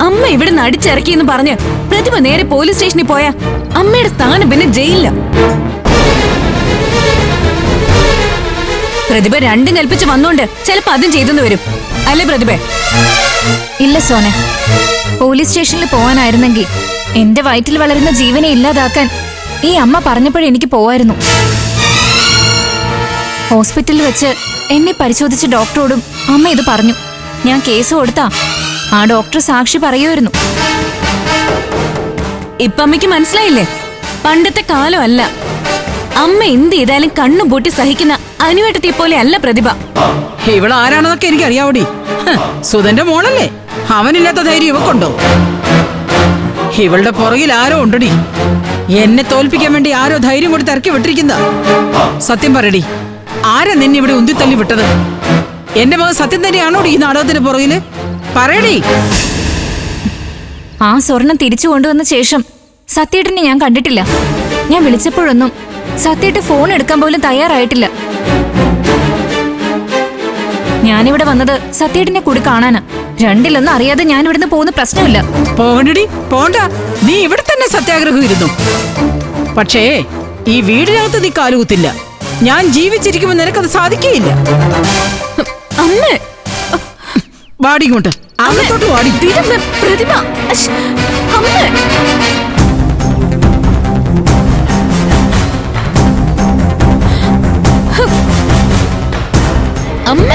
അമ്മ ഇവിടെ നടിച്ചിറക്കിയെന്ന് പറഞ്ഞ് പ്രതിഭ നേരെ പോലീസ് സ്റ്റേഷനിൽ പോയാ അമ്മയുടെ സ്ഥാനം പിന്നെ ജയിലില്ല. പ്രതിഭ രണ്ടും കൽപ്പിച്ച് വന്നോണ്ട് ചിലപ്പോ അതും ചെയ്തെന്ന് വരും, അല്ലേ പ്രതിഭ? ഇല്ല സോന, പോലീസ് സ്റ്റേഷനിൽ പോവാനായിരുന്നെങ്കിൽ എന്റെ വയറ്റിൽ വളരുന്ന ജീവനെ ഇല്ലാതാക്കാൻ ഈ അമ്മ പറഞ്ഞപ്പോഴെനിക്ക് പോവായിരുന്നു. ഹോസ്പിറ്റലിൽ വെച്ച് എന്നെ പരിശോധിച്ച ഡോക്ടറോടും അമ്മ ഇത് പറഞ്ഞു. ഞാൻ കേസ് കൊടുത്താ ആ ഡോക്ടർ സാക്ഷി പറയുമായിരുന്നു. ഇപ്പൊ അമ്മയ്ക്ക് മനസ്സിലായില്ലേ? പണ്ടത്തെ കാലമല്ല. അമ്മ എന്ത് ചെയ്താലും കണ്ണും പൂട്ടി സഹിക്കുന്ന അനുവേട്ടത്തെ പോലെ അല്ല പ്രതിഭ. ഇവള് ആരാണെന്നൊക്കെ എനിക്ക് അറിയാവടി. സുധന്റെ മോളല്ലേ, അവനില്ലാത്ത ധൈര്യം ഇവക്കുണ്ടോ? ഇവളുടെ പുറകിൽ ആരോ ഉണ്ടടി. എന്നെ തോൽപ്പിക്കാൻ വേണ്ടി ആരോ ധൈര്യം കൊടുത്ത് ഇറക്കി വിട്ടിരിക്കുന്ന. സത്യം പറയടി, ആരാ നിന്നെ ഇവിടെ ഉന്തിത്തള്ളി വിട്ടത്? എന്റെ മകൻ സത്യം തന്നെയാണോടി ഈ നാടകത്തിന് പുറകില്? പറയടി. ആ സ്വർണം തിരിച്ചു കൊണ്ടുവന്ന ശേഷം സത്യേട്ടനെ ഞാൻ കണ്ടിട്ടില്ല. ഞാൻ വിളിച്ചപ്പോഴൊന്നും സത്യേട്ട് ഫോൺ എടുക്കാൻ പോലും തയ്യാറായിട്ടില്ല. ഞാനിവിടെ വന്നത് സത്യേട്ടിനെ കൂടി കാണാനാ. രണ്ടിലൊന്നും അറിയാതെ ഞാൻ ഇവിടുന്ന് പോകുന്ന പ്രശ്നമില്ല. പോകണ്ടടി, പോണ്ട. നീ ഇവിടെ തന്നെ സത്യാഗ്രഹം ഇരുന്നു. പക്ഷേ ഈ വീടിനകത്ത് നീ കാലുകുത്തില്ല. ഞാൻ ജീവിച്ചിരിക്കുമ്പോൾ നിനക്കത് സാധിക്കുകയില്ല. അമ്മ വാടി കൊണ്ട് അകത്തോട്ട് വാടി. പ്രതിഭ, അമ്മ അമ്മ